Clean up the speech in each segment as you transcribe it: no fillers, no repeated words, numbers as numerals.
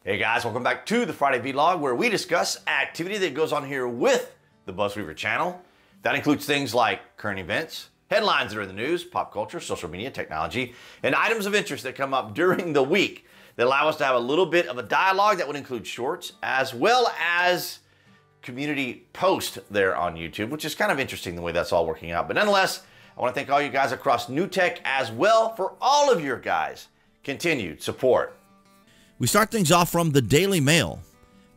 Hey guys, welcome back to the Friday Vlog, where we discuss activity that goes on here with the BuzWeaver channel. That includes things like current events, headlines that are in the news, pop culture, social media, technology, and items of interest that come up during the week that allow us to have a little bit of a dialogue that would include shorts as well as community post there on YouTube, which is kind of interesting the way that's all working out. But nonetheless, I want to thank all you guys across New Tech as well for all of your guys' continued support. We start things off from the Daily Mail.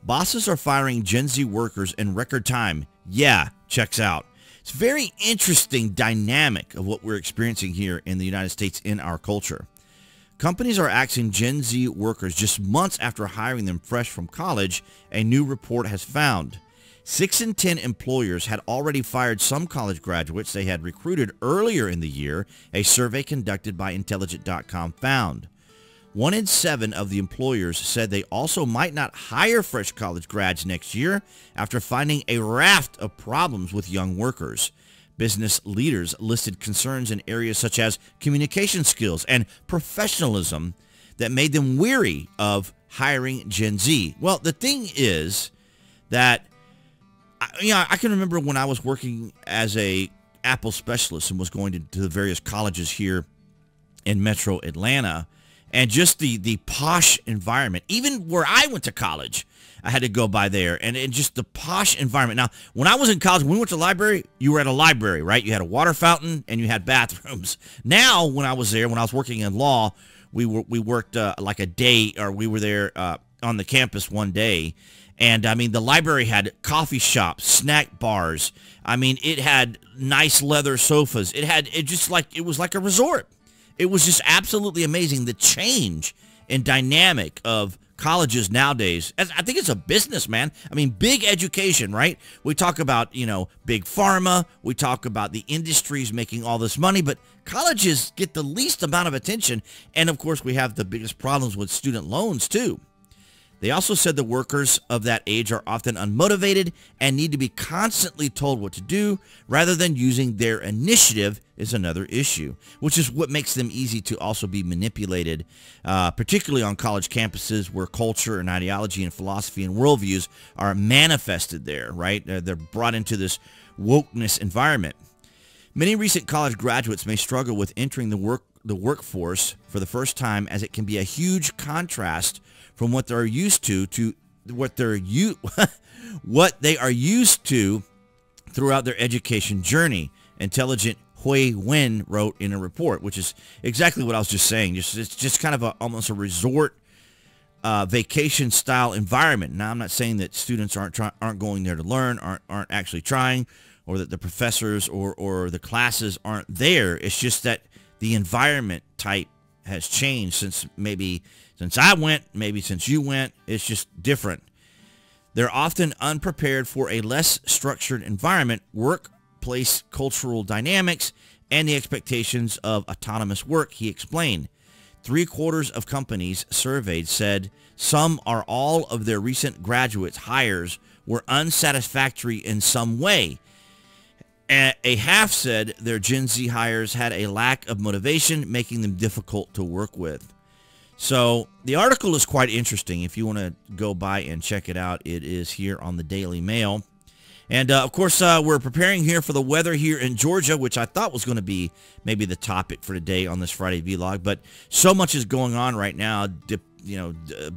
Bosses are firing Gen Z workers in record time. Yeah, checks out. It's a very interesting dynamic of what we're experiencing here in the United States in our culture. Companies are axing Gen Z workers just months after hiring them fresh from college, a new report has found. 6 in 10 employers had already fired some college graduates they had recruited earlier in the year, a survey conducted by Intelligent.com found. 1 in 7 of the employers said they also might not hire fresh college grads next year after finding a raft of problems with young workers. Business leaders listed concerns in areas such as communication skills and professionalism that made them weary of hiring Gen Z. Well, the thing is that, I can remember when I was working as a Apple specialist and was going to the various colleges here in Metro Atlanta, and just the posh environment. Even where I went to college, I had to go by there. And just the posh environment. Now, when I was in college, when we went to the library, you were at a library, right? You had a water fountain and you had bathrooms. Now, when I was there, when I was working in law, we worked like a day, or we were there on the campus one day. And, I mean, the library had coffee shops, snack bars. I mean, it had nice leather sofas. It was like a resort. It was just absolutely amazing, the change in dynamic of colleges nowadays. I think it's a business, man. I mean, big education, right? We talk about, big pharma. We talk about the industries making all this money, but colleges get the least amount of attention. And, of course, we have the biggest problems with student loans, too. They also said the workers of that age are often unmotivated and need to be constantly told what to do rather than using their initiative is another issue, which is what makes them easy to also be manipulated, particularly on college campuses where culture and ideology and philosophy and worldviews are manifested there, right? They're brought into this wokeness environment. Many recent college graduates may struggle with entering the workforce for the first time, as it can be a huge contrast from what they're used to what they are used to throughout their education journey. 𝐀𝐦𝐚𝐳𝐨𝐧 wrote in a report, which is exactly what I was just saying. It's just kind of almost a resort vacation style environment. Now, I'm not saying that students aren't going there to learn, aren't actually trying, or that the professors or the classes aren't there. It's just that the environment type has changed since I went, maybe since you went. It's just different. They're often unprepared for a less structured environment, workplace cultural dynamics, and the expectations of autonomous work, he explained. 3/4 of companies surveyed said some or all of their recent graduates' hires were unsatisfactory in some way. A half said their Gen Z hires had a lack of motivation, making them difficult to work with. So the article is quite interesting. If you want to go by and check it out, it is here on the Daily Mail. And, of course, we're preparing here for the weather here in Georgia, which I thought was going to be maybe the topic for today on this Friday vlog. But so much is going on right now,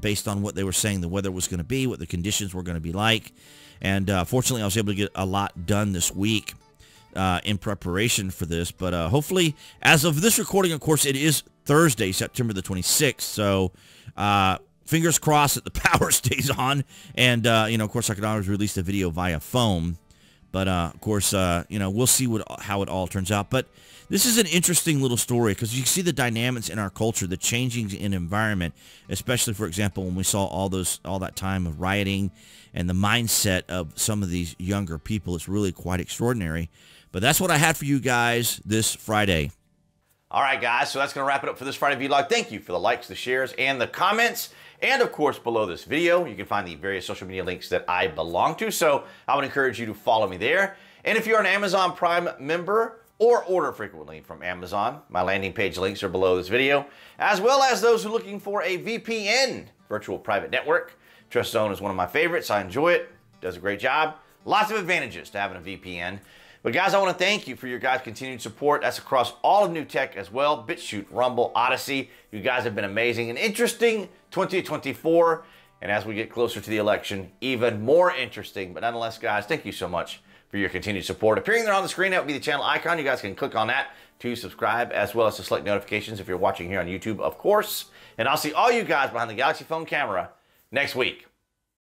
based on what they were saying the weather was going to be, what the conditions were going to be like. And fortunately, I was able to get a lot done this week in preparation for this. But hopefully, as of this recording, of course, it is Thursday, September the 26th. So fingers crossed that the power stays on. And, of course, I could always release the video via phone. But, of course, we'll see how it all turns out. But this is an interesting little story because you see the dynamics in our culture, the changing in environment, especially, for example, when we saw all that time of rioting and the mindset of some of these younger people. It's really quite extraordinary. But that's what I had for you guys this Friday. All right, guys, so that's going to wrap it up for this Friday vlog. Thank you for the likes, the shares, and the comments. And, of course, below this video, you can find the various social media links that I belong to. So I would encourage you to follow me there. And if you're an Amazon Prime member or order frequently from Amazon. My landing page links are below this video, as well as those who are looking for a VPN, virtual private network. TrustZone is one of my favorites. I enjoy it. Does a great job. Lots of advantages to having a VPN. But guys, I want to thank you for your guys' continued support. That's across all of New Tech as well. BitChute, Rumble, Odyssey. You guys have been amazing and interesting 2024. And as we get closer to the election, even more interesting. But nonetheless, guys, thank you so much for your continued support. Appearing there on the screen, that would be the channel icon. You guys can click on that to subscribe, as well as to select notifications if you're watching here on YouTube, of course. And I'll see all you guys behind the Galaxy phone camera next week.